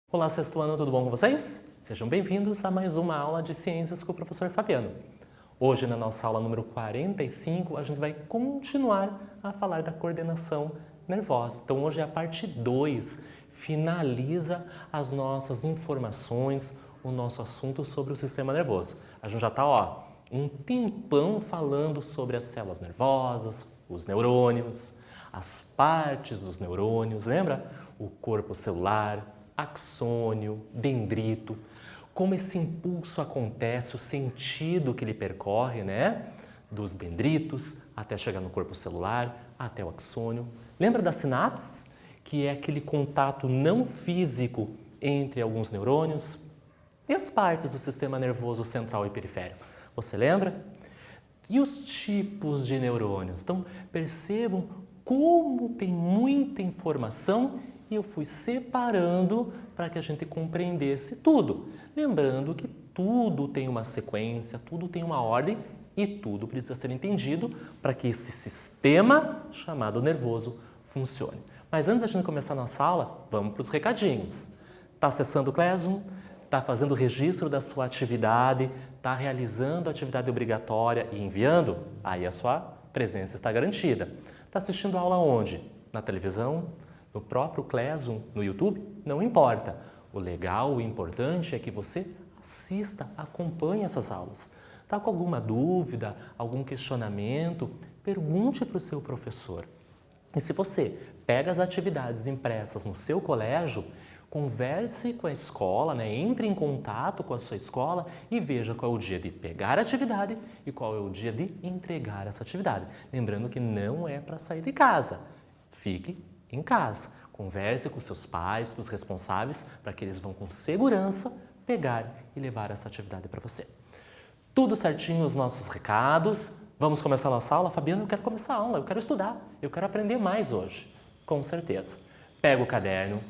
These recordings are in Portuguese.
Olá, sexto ano, tudo bom com vocês? Sejam bem-vindos a mais uma aula de ciências com o professor Fabiano. Hoje, na nossa aula número 45, a gente vai continuar a falar da coordenação nervosa. Então, hoje é a parte 2, finaliza as nossas informações, o nosso assunto sobre o sistema nervoso. A gente já está, um tempão falando sobre as células nervosas, os neurônios, as partes dos neurônios, lembra? O corpo celular, axônio, dendrito, como esse impulso acontece, o sentido que ele percorre, né? Dos dendritos até chegar no corpo celular, até o axônio. Lembra das sinapses? Que é aquele contato não físico entre alguns neurônios? E as partes do sistema nervoso central e periférico? Você lembra? E os tipos de neurônios? Então, percebam como tem muita informação e eu fui separando para que a gente compreendesse tudo. Lembrando que tudo tem uma sequência, tudo tem uma ordem e tudo precisa ser entendido para que esse sistema chamado nervoso funcione. Mas antes da gente começar a nossa aula, vamos para os recadinhos. Está acessando o Classroom? Está fazendo o registro da sua atividade? Está realizando a atividade obrigatória e enviando? Aí a sua presença está garantida. Está assistindo a aula onde? Na televisão? No próprio Classroom, no YouTube? Não importa. O legal, o importante é que você assista, acompanhe essas aulas. Está com alguma dúvida, algum questionamento? Pergunte para o seu professor. E se você pega as atividades impressas no seu colégio, converse com a escola, né? Entre em contato com a sua escola e veja qual é o dia de pegar a atividade e qual é o dia de entregar essa atividade. Lembrando que não é para sair de casa. Fique em casa. Converse com seus pais, com os responsáveis, para que eles vão com segurança pegar e levar essa atividade para você. Tudo certinho os nossos recados. Vamos começar a nossa aula? Fabiano, eu quero começar a aula, eu quero estudar, eu quero aprender mais hoje. Com certeza. Pega o caderno,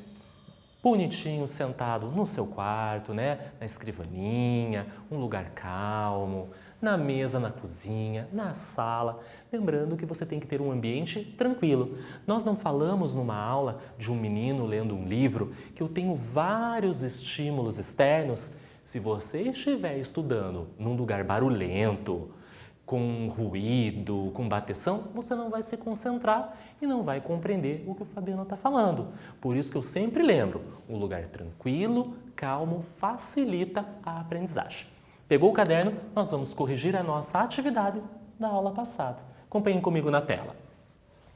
bonitinho, sentado no seu quarto, né? Na escrivaninha, um lugar calmo, na mesa, na cozinha, na sala. Lembrando que você tem que ter um ambiente tranquilo. Nós não falamos numa aula de um menino lendo um livro que eu tenho vários estímulos externos. Se você estiver estudando num lugar barulhento, com ruído, com bateção, você não vai se concentrar e não vai compreender o que o Fabiano está falando. Por isso que eu sempre lembro, um lugar tranquilo, calmo, facilita a aprendizagem. Pegou o caderno? Nós vamos corrigir a nossa atividade da aula passada. Acompanhem comigo na tela.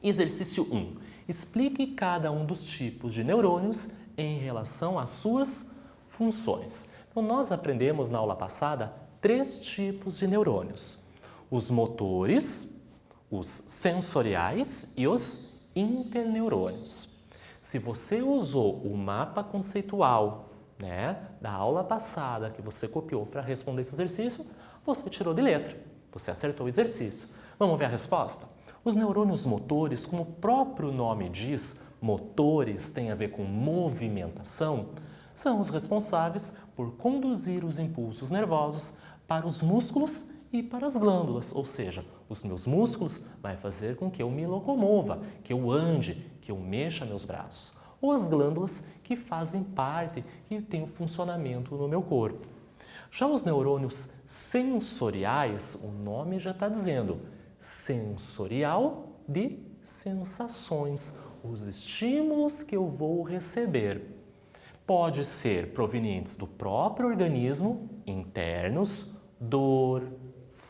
Exercício 1. Explique cada um dos tipos de neurônios em relação às suas funções. Então, nós aprendemos na aula passada 3 tipos de neurônios. Os motores, os sensoriais e os interneurônios. Se você usou o mapa conceitual, né, da aula passada que você copiou para responder esse exercício, você tirou de letra, você acertou o exercício. Vamos ver a resposta? Os neurônios motores, como o próprio nome diz, motores tem a ver com movimentação, são os responsáveis por conduzir os impulsos nervosos para os músculos e para as glândulas, ou seja, os meus músculos vai fazer com que eu me locomova, que eu ande, que eu mexa meus braços. Ou as glândulas que fazem parte, que têm o funcionamento no meu corpo. Já os neurônios sensoriais, o nome já está dizendo, sensorial de sensações, os estímulos que eu vou receber. Pode ser provenientes do próprio organismo, internos, dor,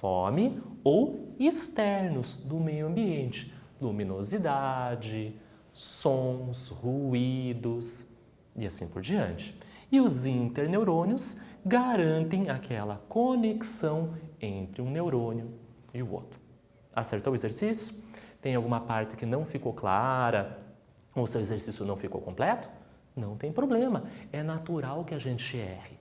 fome, ou externos do meio ambiente, luminosidade, sons, ruídos e assim por diante. E os interneurônios garantem aquela conexão entre um neurônio e o outro. Acertou o exercício? Tem alguma parte que não ficou clara ou o seu exercício não ficou completo? Não tem problema, é natural que a gente erre.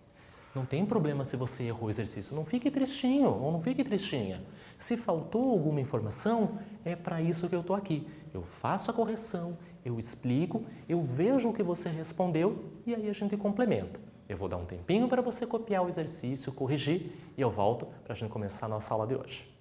Não tem problema se você errou o exercício, não fique tristinho ou não fique tristinha. Se faltou alguma informação, é para isso que eu estou aqui. Eu faço a correção, eu explico, eu vejo o que você respondeu e aí a gente complementa. Eu vou dar um tempinho para você copiar o exercício, corrigir e eu volto para a gente começar a nossa aula de hoje.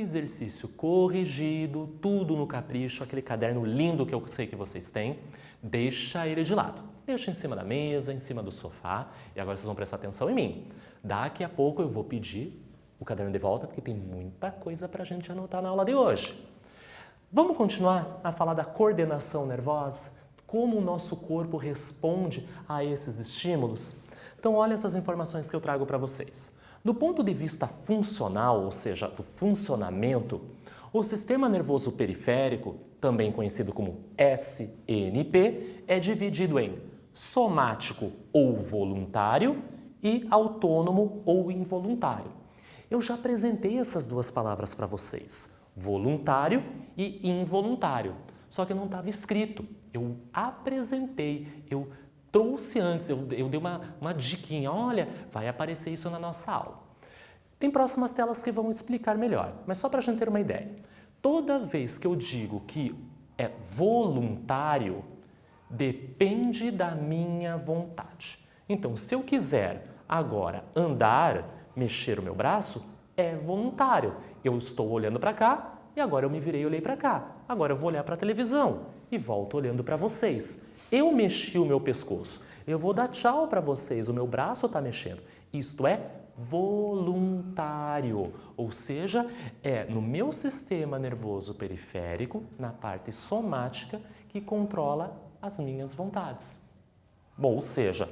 exercício corrigido, tudo no capricho, aquele caderno lindo que eu sei que vocês têm, deixa ele de lado. Deixa em cima da mesa, em cima do sofá, e agora vocês vão prestar atenção em mim. Daqui a pouco eu vou pedir o caderno de volta, porque tem muita coisa para a gente anotar na aula de hoje. Vamos continuar a falar da coordenação nervosa? Como o nosso corpo responde a esses estímulos? Então, olha essas informações que eu trago para vocês. Do ponto de vista funcional, ou seja, do funcionamento, o sistema nervoso periférico, também conhecido como SNP, é dividido em somático ou voluntário e autônomo ou involuntário. Eu já apresentei essas duas palavras para vocês, voluntário e involuntário, só que não estava escrito. Eu apresentei, eu trouxe antes, eu dei uma diquinha, olha, vai aparecer isso na nossa aula. Tem próximas telas que vão explicar melhor, mas só para a gente ter uma ideia. Toda vez que eu digo que é voluntário, depende da minha vontade. Então, se eu quiser agora andar, mexer o meu braço, é voluntário. Eu estou olhando para cá e agora eu me virei e olhei para cá. Agora eu vou olhar para a televisão e volto olhando para vocês. Eu mexi o meu pescoço. Eu vou dar tchau para vocês. O meu braço está mexendo. Isto é voluntário. Ou seja, é no meu sistema nervoso periférico, na parte somática, que controla as minhas vontades. Bom, ou seja,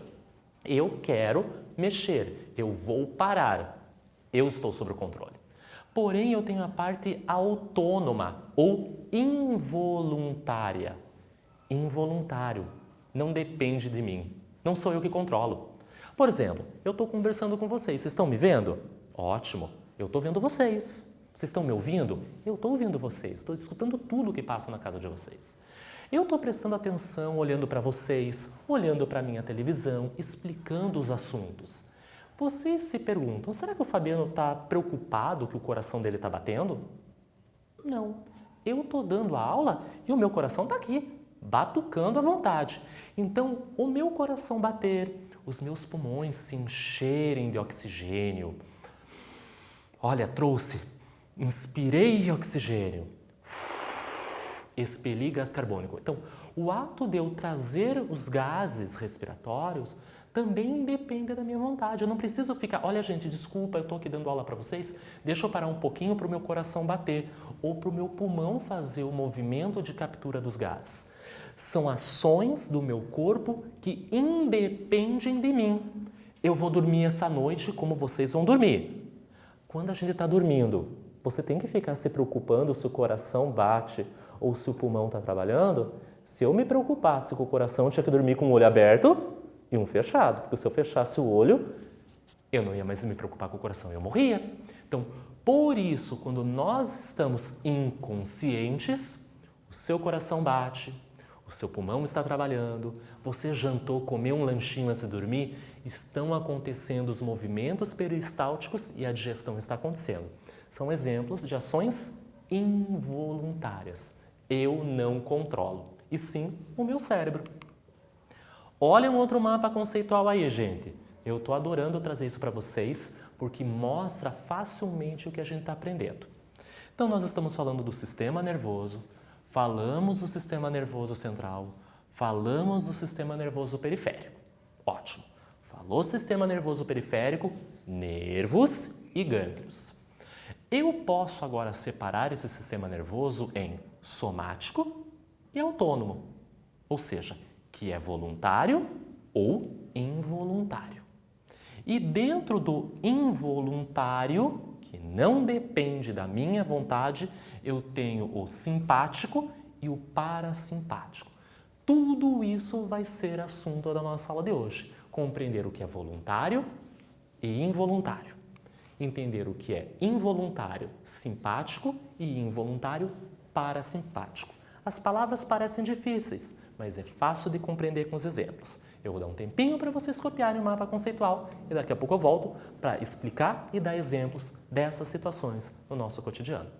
eu quero mexer. Eu vou parar. Eu estou sob o controle. Porém, eu tenho a parte autônoma ou involuntária. Involuntário. Não depende de mim. Não sou eu que controlo. Por exemplo, eu estou conversando com vocês. Vocês estão me vendo? Ótimo. Eu estou vendo vocês. Vocês estão me ouvindo? Eu estou ouvindo vocês. Estou escutando tudo o que passa na casa de vocês. Eu estou prestando atenção, olhando para vocês, olhando para a minha televisão, explicando os assuntos. Vocês se perguntam, será que o Fabiano está preocupado que o coração dele está batendo? Não. Eu estou dando a aula e o meu coração está aqui, batucando à vontade. Então, o meu coração bater, os meus pulmões se encherem de oxigênio. Olha, trouxe, inspirei oxigênio, expeli gás carbônico. Então, o ato de eu trazer os gases respiratórios também depende da minha vontade. Eu não preciso ficar, olha gente, desculpa, eu estou aqui dando aula para vocês, deixa eu parar um pouquinho para o meu coração bater ou para o meu pulmão fazer o movimento de captura dos gases. São ações do meu corpo que independem de mim. Eu vou dormir essa noite como vocês vão dormir. Quando a gente está dormindo, você tem que ficar se preocupando se o coração bate ou se o pulmão está trabalhando. Se eu me preocupasse com o coração, eu tinha que dormir com o olho aberto e um fechado, porque se eu fechasse o olho, eu não ia mais me preocupar com o coração, eu morria. Então, por isso, quando nós estamos inconscientes, o seu coração bate, o seu pulmão está trabalhando, você jantou, comeu um lanchinho antes de dormir, estão acontecendo os movimentos peristálticos e a digestão está acontecendo. São exemplos de ações involuntárias. Eu não controlo, e sim o meu cérebro. Olha um outro mapa conceitual aí, gente. Eu estou adorando trazer isso para vocês, porque mostra facilmente o que a gente está aprendendo. Então, nós estamos falando do sistema nervoso, falamos do sistema nervoso central, falamos do sistema nervoso periférico. Ótimo. Falou sistema nervoso periférico, nervos e gânglios. Eu posso agora separar esse sistema nervoso em somático e autônomo, ou seja, que é voluntário ou involuntário. E dentro do involuntário, que não depende da minha vontade, eu tenho o simpático e o parasimpático. Tudo isso vai ser assunto da nossa aula de hoje. Compreender o que é voluntário e involuntário. Entender o que é involuntário simpático e involuntário parasimpático. As palavras parecem difíceis, mas é fácil de compreender com os exemplos. Eu vou dar um tempinho para vocês copiarem o mapa conceitual e daqui a pouco eu volto para explicar e dar exemplos dessas situações no nosso cotidiano.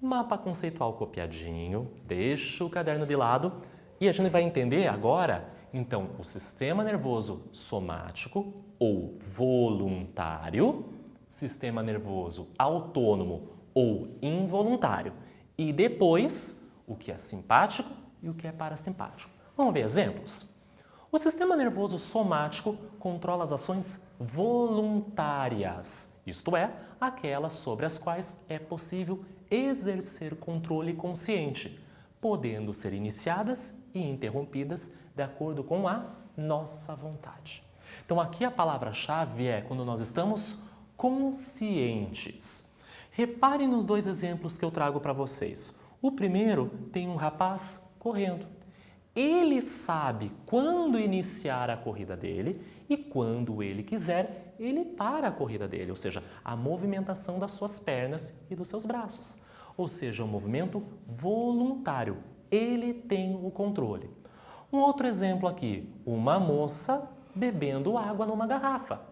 Mapa conceitual copiadinho, deixa o caderno de lado e a gente vai entender agora, então, o sistema nervoso somático ou voluntário, sistema nervoso autônomo ou involuntário e depois o que é simpático e o que é parasimpático. Vamos ver exemplos? O sistema nervoso somático controla as ações voluntárias, isto é, aquelas sobre as quais é possível exercer controle consciente, podendo ser iniciadas e interrompidas de acordo com a nossa vontade. Então, aqui a palavra-chave é quando nós estamos conscientes. Reparem nos dois exemplos que eu trago para vocês. O primeiro tem um rapaz correndo. Ele sabe quando iniciar a corrida dele e quando ele quiser, ele para a corrida dele, ou seja, a movimentação das suas pernas e dos seus braços. Ou seja, um movimento voluntário. Ele tem o controle. Um outro exemplo aqui, uma moça bebendo água numa garrafa.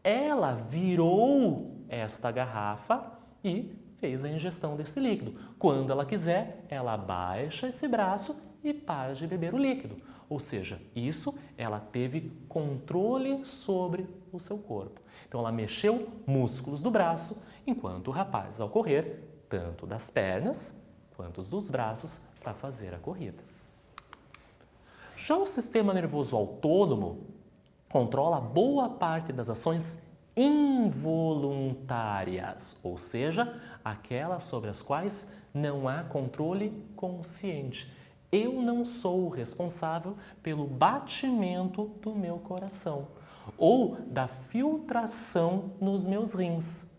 Ela virou esta garrafa e fez a ingestão desse líquido. Quando ela quiser, ela abaixa esse braço e para de beber o líquido. Ou seja, isso ela teve controle sobre o seu corpo. Então ela mexeu músculos do braço, enquanto o rapaz, ao correr, tanto das pernas quanto dos braços, para fazer a corrida. Já o sistema nervoso autônomo controla boa parte das ações involuntárias, ou seja, aquelas sobre as quais não há controle consciente. Eu não sou o responsável pelo batimento do meu coração ou da filtração nos meus rins.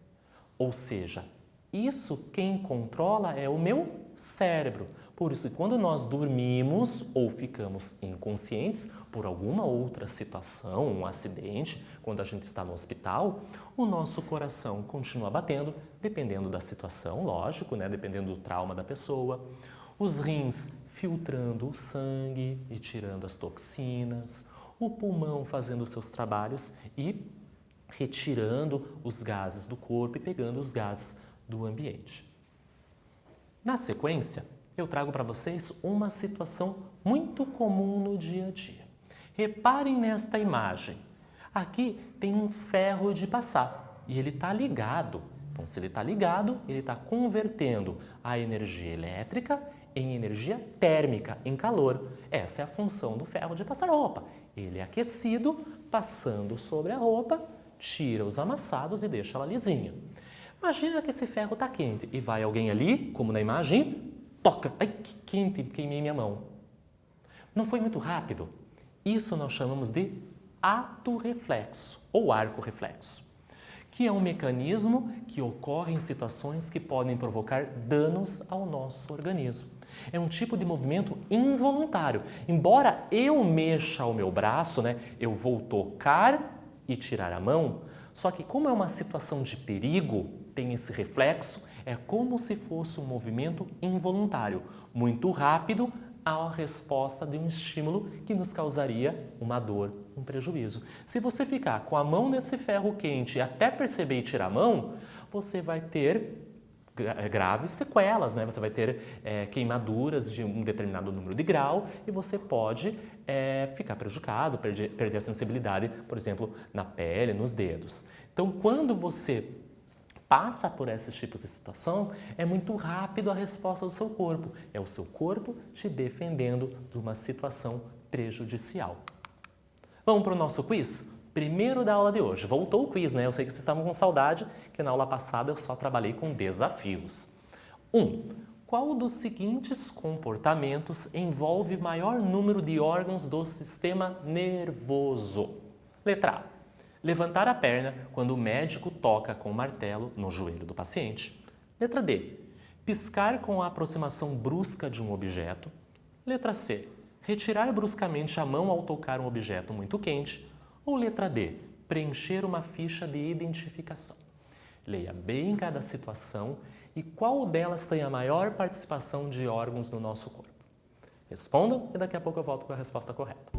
Ou seja, isso quem controla é o meu cérebro. Por isso, quando nós dormimos ou ficamos inconscientes por alguma outra situação, um acidente, quando a gente está no hospital, o nosso coração continua batendo, dependendo da situação, lógico, né? Dependendo do trauma da pessoa. Os rins filtrando o sangue e tirando as toxinas, o pulmão fazendo os seus trabalhos e retirando os gases do corpo e pegando os gases do ambiente. Na sequência, eu trago para vocês uma situação muito comum no dia a dia. Reparem nesta imagem. Aqui tem um ferro de passar e ele está ligado. Então, se ele está ligado, ele está convertendo a energia elétrica em energia térmica, em calor. Essa é a função do ferro de passar roupa. Ele é aquecido, passando sobre a roupa, tira os amassados e deixa ela lisinha. Imagina que esse ferro está quente e vai alguém ali, como na imagem, toca. Ai, que quente, queimei minha mão. Não foi muito rápido? Isso nós chamamos de ato reflexo ou arco reflexo, que é um mecanismo que ocorre em situações que podem provocar danos ao nosso organismo. É um tipo de movimento involuntário. Embora eu mexa o meu braço, eu vou tocar e tirar a mão, só que como é uma situação de perigo, tem esse reflexo, é como se fosse um movimento involuntário, muito rápido à resposta de um estímulo que nos causaria uma dor, um prejuízo. Se você ficar com a mão nesse ferro quente e até perceber e tirar a mão, você vai ter graves sequelas, Você vai ter queimaduras de um determinado número de grau e você pode ficar prejudicado, perder a sensibilidade, por exemplo, na pele, nos dedos. Então, quando você passa por esses tipos de situação, é muito rápido a resposta do seu corpo. É o seu corpo te defendendo de uma situação prejudicial. Vamos para o nosso quiz? Primeiro da aula de hoje. Voltou o quiz, Eu sei que vocês estavam com saudade, que na aula passada eu só trabalhei com desafios. 1. Qual dos seguintes comportamentos envolve maior número de órgãos do sistema nervoso? Letra A. Levantar a perna quando o médico toca com o martelo no joelho do paciente. Letra D. Piscar com a aproximação brusca de um objeto. Letra C. Retirar bruscamente a mão ao tocar um objeto muito quente. Ou letra D. Preencher uma ficha de identificação. Leia bem cada situação e qual delas tem a maior participação de órgãos no nosso corpo. Respondam e daqui a pouco eu volto com a resposta correta.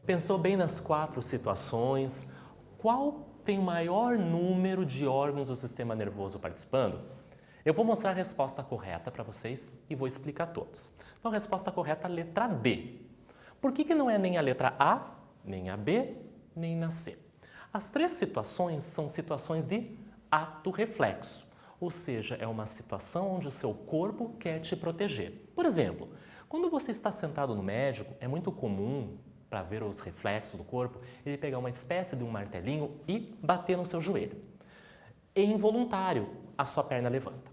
Pensou bem nas 4 situações? Qual tem o maior número de órgãos do sistema nervoso participando? Eu vou mostrar a resposta correta para vocês e vou explicar todos. Então, a resposta correta é a letra D. Por que não é nem a letra A, nem a B, nem a C? As 3 situações são situações de ato reflexo, ou seja, é uma situação onde o seu corpo quer te proteger. Por exemplo, quando você está sentado no médico, é muito comum, para ver os reflexos do corpo, ele pegar uma espécie de um martelinho e bater no seu joelho. É involuntário, a sua perna levanta.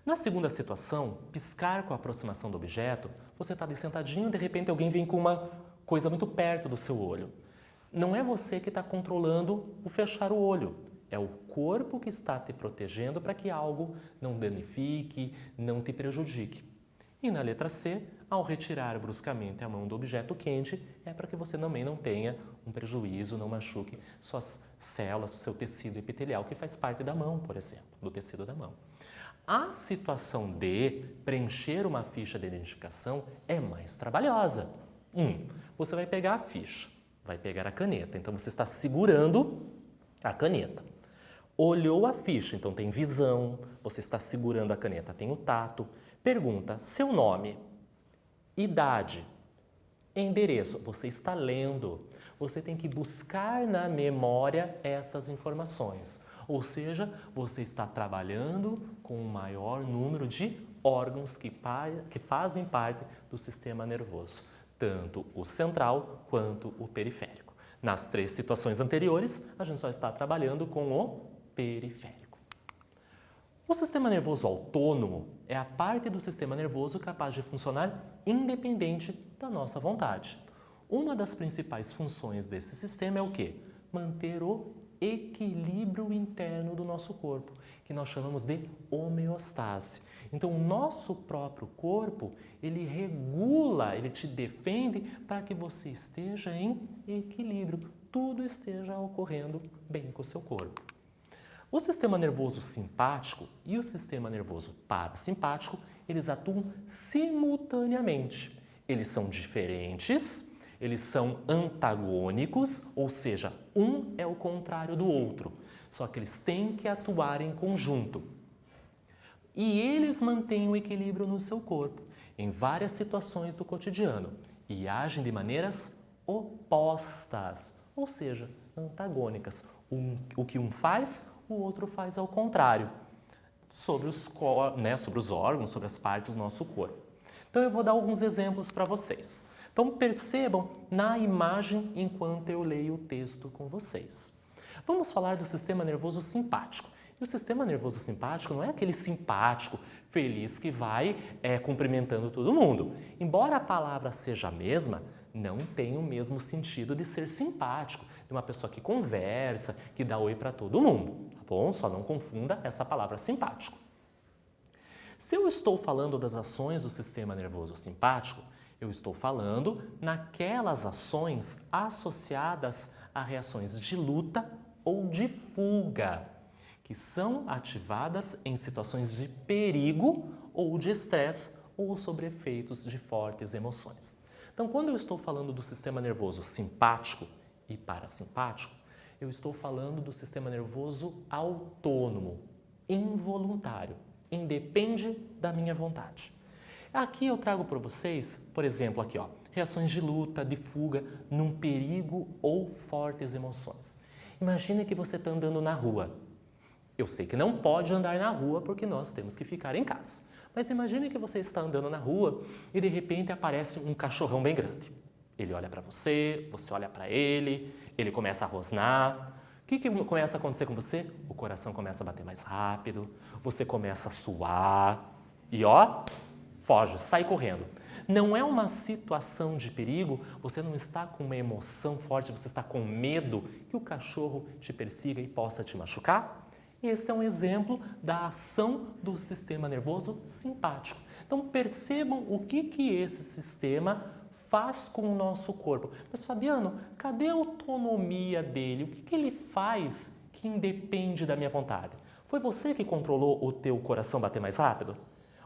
Na segunda situação, piscar com a aproximação do objeto, você está ali sentadinho e de repente alguém vem com uma coisa muito perto do seu olho. Não é você que está controlando o fechar o olho, é o corpo que está te protegendo para que algo não danifique, não te prejudique. E na letra C, ao retirar bruscamente a mão do objeto quente, é para que você também não tenha um prejuízo, não machuque suas células, seu tecido epitelial, que faz parte da mão, por exemplo, do tecido da mão. A situação D, preencher uma ficha de identificação, é mais trabalhosa. Você vai pegar a ficha, vai pegar a caneta, então você está segurando a caneta. Olhou a ficha, então tem visão, você está segurando a caneta, tem o tato. Pergunta, seu nome, idade, endereço, você está lendo. Você tem que buscar na memória essas informações. Ou seja, você está trabalhando com um maior número de órgãos que fazem parte do sistema nervoso, tanto o central quanto o periférico. Nas 3 situações anteriores, a gente só está trabalhando com o periférico. O sistema nervoso autônomo é a parte do sistema nervoso capaz de funcionar independente da nossa vontade. Uma das principais funções desse sistema é o quê? Manter o equilíbrio interno do nosso corpo, que nós chamamos de homeostase. Então, o nosso próprio corpo, ele regula, ele te defende para que você esteja em equilíbrio, tudo esteja ocorrendo bem com o seu corpo. O sistema nervoso simpático e o sistema nervoso parasimpático, eles atuam simultaneamente. Eles são diferentes, eles são antagônicos, ou seja, um é o contrário do outro, só que eles têm que atuar em conjunto. E eles mantêm o equilíbrio no seu corpo, em várias situações do cotidiano, e agem de maneiras opostas, ou seja, antagônicas. O que um faz, o outro faz ao contrário, sobre os órgãos, sobre as partes do nosso corpo. Então eu vou dar alguns exemplos para vocês. Então percebam na imagem enquanto eu leio o texto com vocês. Vamos falar do sistema nervoso simpático. E o sistema nervoso simpático não é aquele simpático, feliz que vai cumprimentando todo mundo. Embora a palavra seja a mesma, não tem o mesmo sentido de ser simpático, de uma pessoa que conversa, que dá oi para todo mundo, tá bom? Só não confunda essa palavra simpático. Se eu estou falando das ações do sistema nervoso simpático, eu estou falando naquelas ações associadas a reações de luta ou de fuga, que são ativadas em situações de perigo ou de estresse ou sob efeitos de fortes emoções. Então, quando eu estou falando do sistema nervoso simpático e parasimpático, eu estou falando do sistema nervoso autônomo, involuntário, independe da minha vontade. Aqui eu trago para vocês, por exemplo, aqui, reações de luta, de fuga, num perigo ou fortes emoções. Imagine que você está andando na rua. Eu sei que não pode andar na rua porque nós temos que ficar em casa. Mas imagine que você está andando na rua e de repente aparece um cachorrão bem grande. Ele olha para você, você olha para ele, ele começa a rosnar. O que começa a acontecer com você? O coração começa a bater mais rápido, você começa a suar e foge, sai correndo. Não é uma situação de perigo, você não está com uma emoção forte, você está com medo que o cachorro te persiga e possa te machucar? Esse é um exemplo da ação do sistema nervoso simpático. Então percebam o que esse sistema faz com o nosso corpo. Mas Fabiano, cadê a autonomia dele? O que ele faz que independe da minha vontade? Foi você que controlou o teu coração bater mais rápido?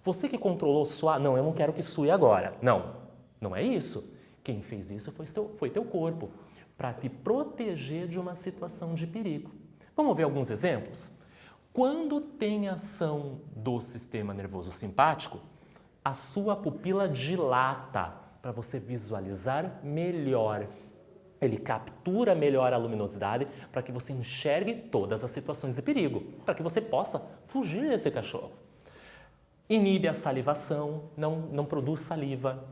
Você que controlou suar? Não, eu não quero que sue agora. Não, não é isso. Quem fez isso foi teu corpo, para te proteger de uma situação de perigo. Vamos ver alguns exemplos? Quando tem ação do sistema nervoso simpático, a sua pupila dilata para você visualizar melhor. Ele captura melhor a luminosidade para que você enxergue todas as situações de perigo, para que você possa fugir desse cachorro. Inibe a salivação, não produz saliva.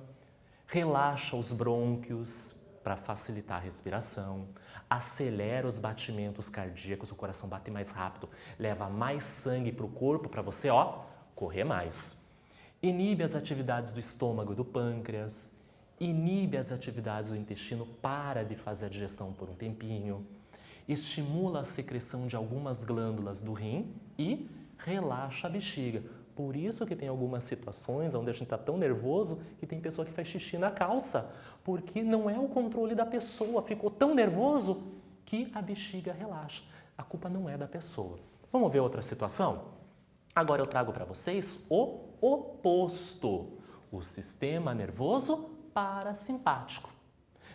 Relaxa os brônquios para facilitar a respiração. Acelera os batimentos cardíacos, o coração bate mais rápido. Leva mais sangue para o corpo para você, correr mais. Inibe as atividades do estômago e do pâncreas. Inibe as atividades do intestino, para de fazer a digestão por um tempinho. Estimula a secreção de algumas glândulas do rim e relaxa a bexiga. Por isso que tem algumas situações onde a gente está tão nervoso que tem pessoa que faz xixi na calça, porque não é o controle da pessoa, ficou tão nervoso que a bexiga relaxa. A culpa não é da pessoa. Vamos ver outra situação? Agora eu trago para vocês o oposto, o sistema nervoso parasimpático.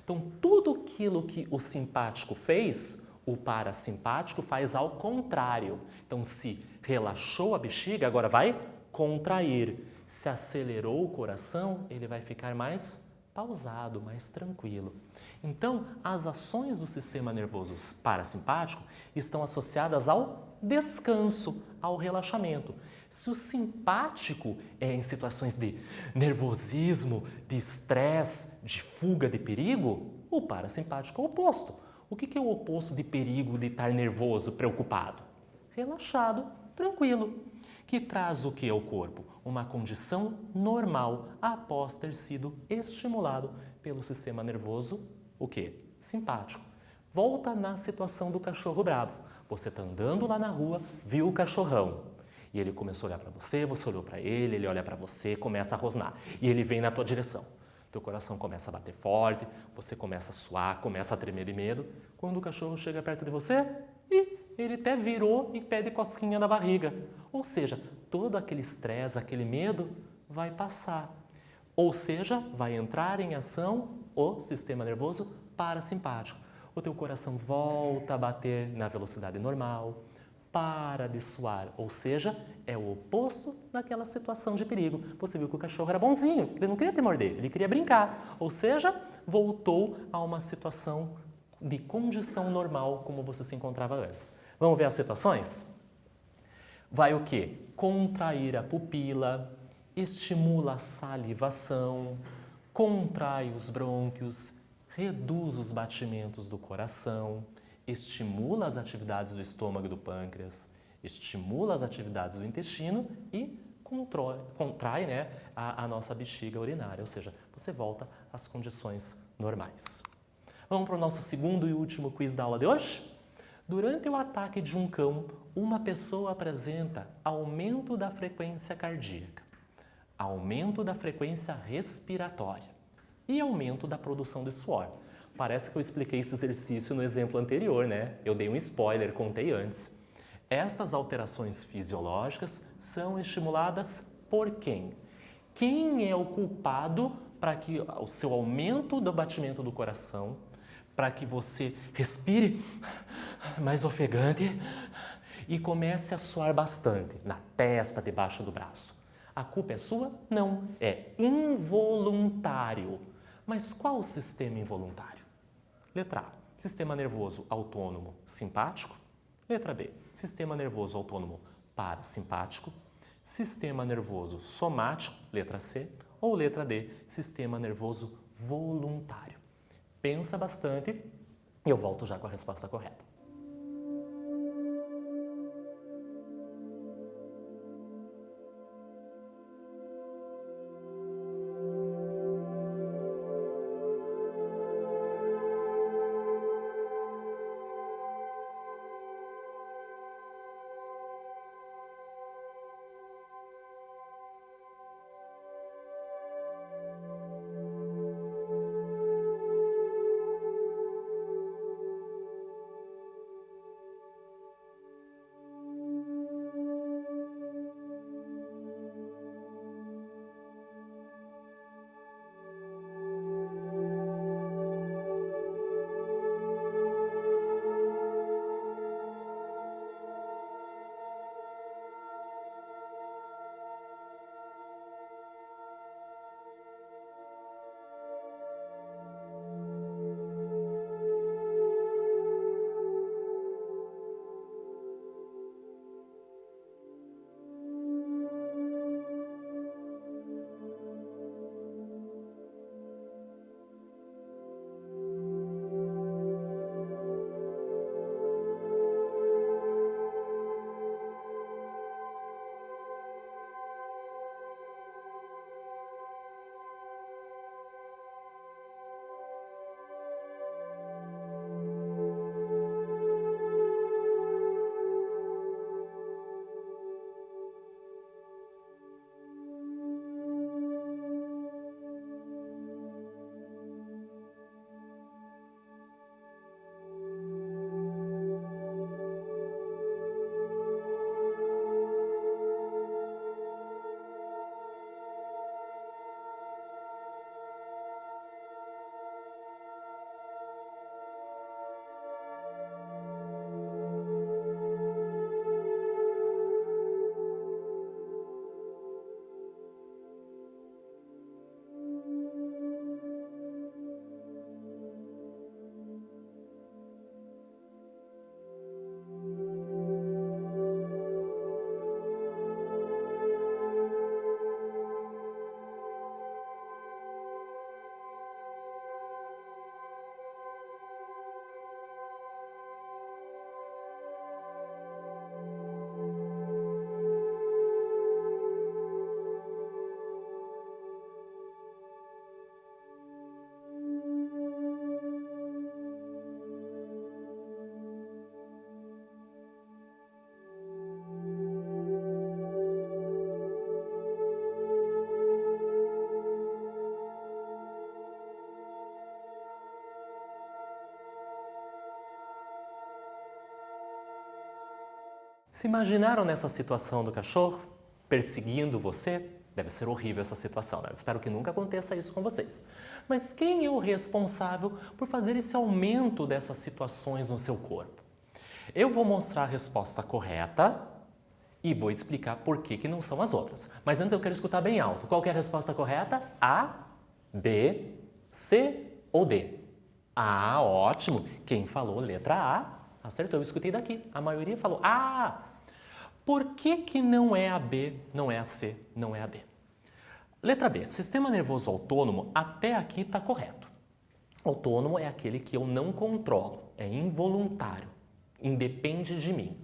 Então, tudo aquilo que o simpático fez, o parasimpático faz ao contrário. Então, se relaxou a bexiga, agora vai contrair. Se acelerou o coração, ele vai ficar mais pausado, mais tranquilo. Então, as ações do sistema nervoso parasimpático estão associadas ao descanso, ao relaxamento. Se o simpático é em situações de nervosismo, de estresse, de fuga de perigo, o parasimpático é o oposto. O que é o oposto de perigo, de estar nervoso, preocupado? Relaxado, tranquilo. Que traz o que ao corpo? Uma condição normal após ter sido estimulado pelo sistema nervoso, o quê? Simpático. Volta na situação do cachorro bravo. Você está andando lá na rua, viu o cachorrão. E ele começou a olhar para você, você olhou para ele olha para você, começa a rosnar. E ele vem na tua direção. Teu coração começa a bater forte, você começa a suar, começa a tremer de medo. Quando o cachorro chega perto de você, ele até virou e pede cosquinha na barriga. Ou seja, todo aquele estresse, aquele medo vai passar. Ou seja, vai entrar em ação o sistema nervoso parasimpático. O teu coração volta a bater na velocidade normal, para de suar, ou seja, é o oposto daquela situação de perigo. Você viu que o cachorro era bonzinho, ele não queria te morder, ele queria brincar, ou seja, voltou a uma situação de condição normal como você se encontrava antes. Vamos ver as situações? Vai o quê? Contrair a pupila, estimula a salivação, contrai os brônquios, reduz os batimentos do coração, estimula as atividades do estômago e do pâncreas, estimula as atividades do intestino e contrai a nossa bexiga urinária, ou seja, você volta às condições normais. Vamos para o nosso segundo e último quiz da aula de hoje? Durante o ataque de um cão, uma pessoa apresenta aumento da frequência cardíaca, aumento da frequência respiratória e aumento da produção de suor. Parece que eu expliquei esse exercício no exemplo anterior, né? Eu dei um spoiler, contei antes. Estas alterações fisiológicas são estimuladas por quem? Quem é o culpado para que o seu aumento do batimento do coração, para que você respire mais ofegante e comece a suar bastante na testa, debaixo do braço? A culpa é sua? Não, é involuntário. Mas qual o sistema involuntário? Letra A, sistema nervoso autônomo simpático. Letra B, sistema nervoso autônomo parasimpático. Sistema nervoso somático, letra C. Ou letra D, sistema nervoso voluntário. Pensa bastante e eu volto já com a resposta correta. Se imaginaram nessa situação do cachorro perseguindo você? Deve ser horrível essa situação, né? Eu espero que nunca aconteça isso com vocês. Mas quem é o responsável por fazer esse aumento dessas situações no seu corpo? Eu vou mostrar a resposta correta e vou explicar por que não são as outras. Mas antes eu quero escutar bem alto. Qual que é a resposta correta? A, B, C ou D? Ah, ótimo! Quem falou letra A, acertou. Eu escutei daqui. A maioria falou A. Por que não é a B, não é a C, não é a D? Letra B. Sistema nervoso autônomo, até aqui está correto. Autônomo é aquele que eu não controlo, é involuntário, independe de mim.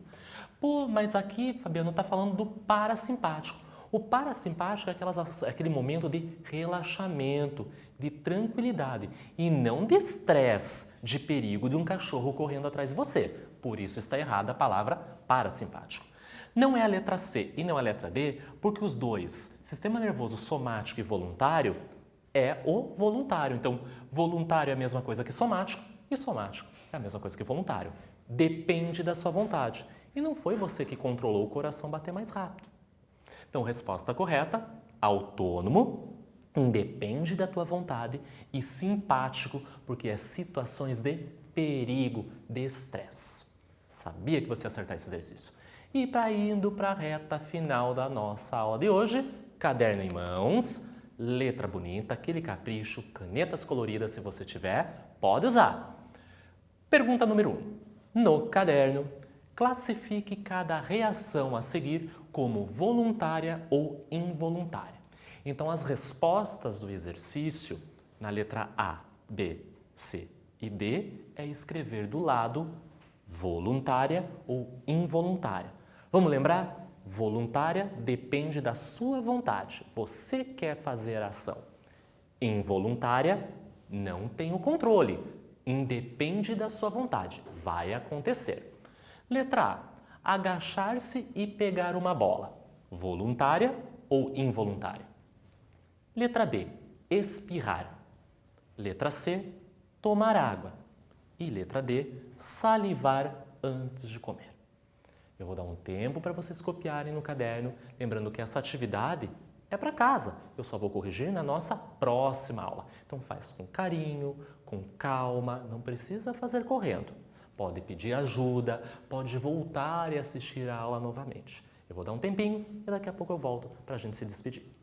Pô, mas aqui, Fabiano, está falando do parasimpático. O parasimpático é aquele momento de relaxamento, de tranquilidade e não de estresse, de perigo de um cachorro correndo atrás de você. Por isso está errada a palavra parasimpático. Não é a letra C e não é a letra D, porque os dois, sistema nervoso somático e voluntário, é o voluntário. Então, voluntário é a mesma coisa que somático e somático é a mesma coisa que voluntário. Depende da sua vontade. E não foi você que controlou o coração bater mais rápido. Então, resposta correta, autônomo, independe da tua vontade e simpático, porque é situações de perigo, de estresse. Sabia que você ia acertar esse exercício. E indo para a reta final da nossa aula de hoje, caderno em mãos, letra bonita, aquele capricho, canetas coloridas se você tiver, pode usar. Pergunta número 1. No caderno, classifique cada reação a seguir como voluntária ou involuntária. Então, as respostas do exercício, na letra A, B, C e D, é escrever do lado voluntária ou involuntária. Vamos lembrar? Voluntária depende da sua vontade. Você quer fazer a ação. Involuntária não tem o controle. Independe da sua vontade. Vai acontecer. Letra A. Agachar-se e pegar uma bola. Voluntária ou involuntária? Letra B. Espirrar. Letra C. Tomar água. E letra D. Salivar antes de comer. Eu vou dar um tempo para vocês copiarem no caderno, lembrando que essa atividade é para casa. Eu só vou corrigir na nossa próxima aula. Então faz com carinho, com calma, não precisa fazer correndo. Pode pedir ajuda, pode voltar e assistir a aula novamente. Eu vou dar um tempinho e daqui a pouco eu volto para a gente se despedir.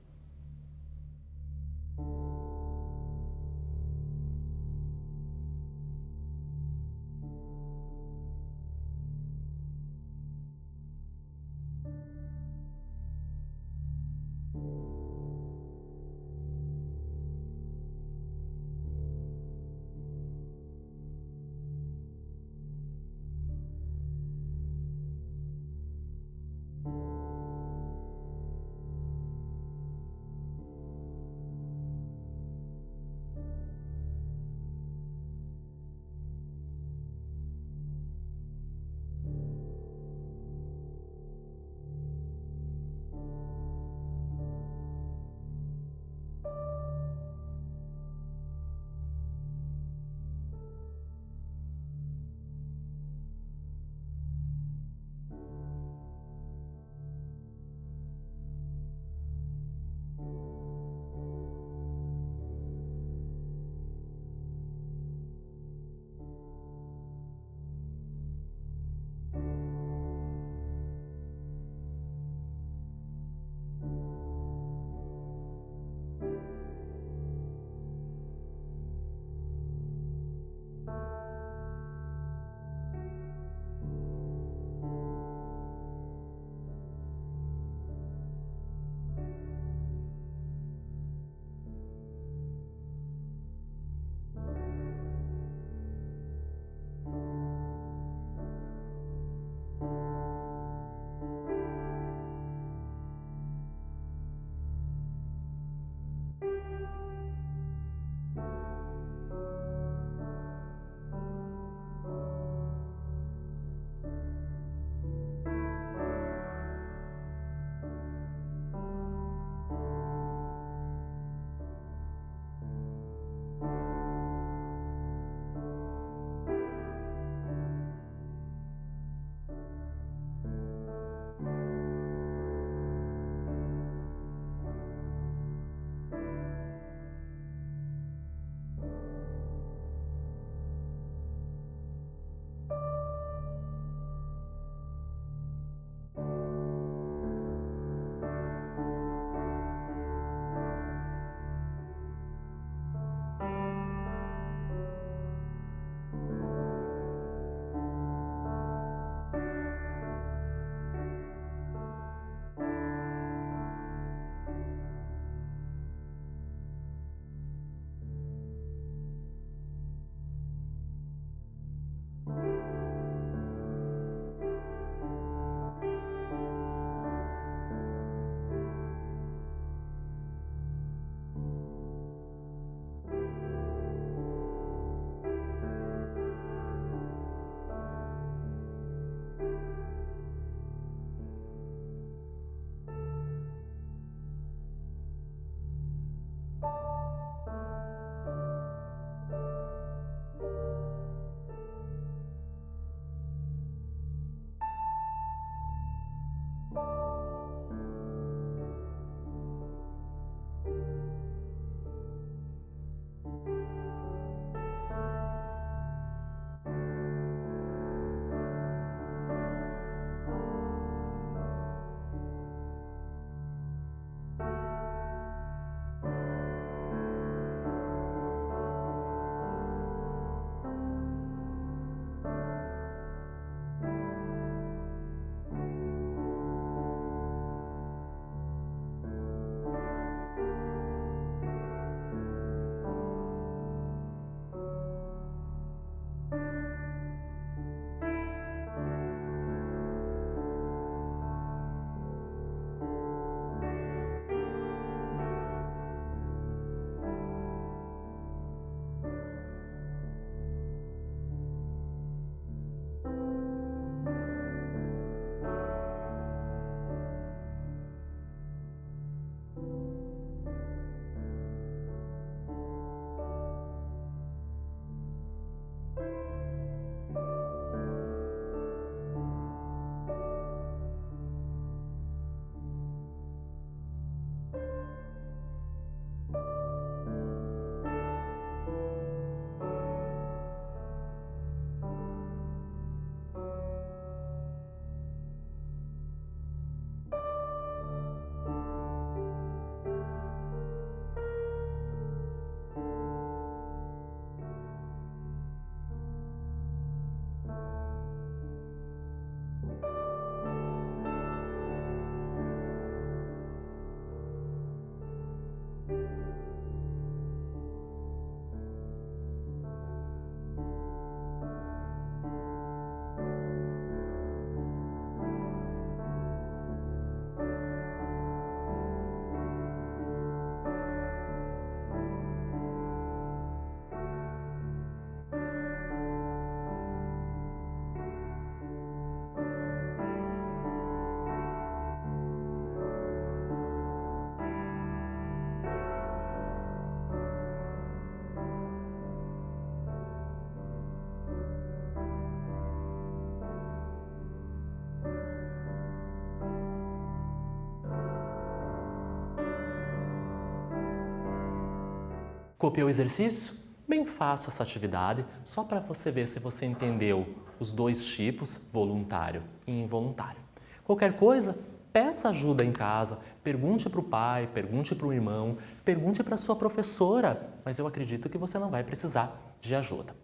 Copiou o exercício? Bem fácil essa atividade, só para você ver se você entendeu os dois tipos, voluntário e involuntário. Qualquer coisa, peça ajuda em casa, pergunte para o pai, pergunte para o irmão, pergunte para a sua professora, mas eu acredito que você não vai precisar de ajuda.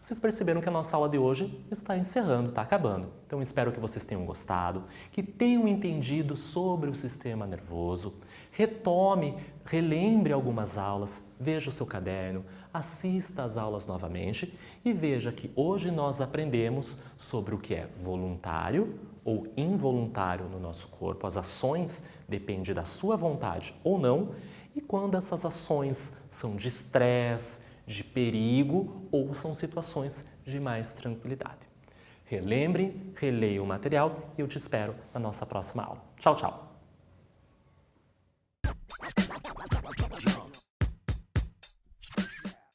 Vocês perceberam que a nossa aula de hoje está encerrando, está acabando. Então espero que vocês tenham gostado, que tenham entendido sobre o sistema nervoso. Retome, relembre algumas aulas, veja o seu caderno, assista às aulas novamente e veja que hoje nós aprendemos sobre o que é voluntário ou involuntário no nosso corpo. As ações dependem da sua vontade ou não e quando essas ações são de estresse, de perigo ou são situações de mais tranquilidade. Relembrem, releiam o material e eu te espero na nossa próxima aula. Tchau, tchau!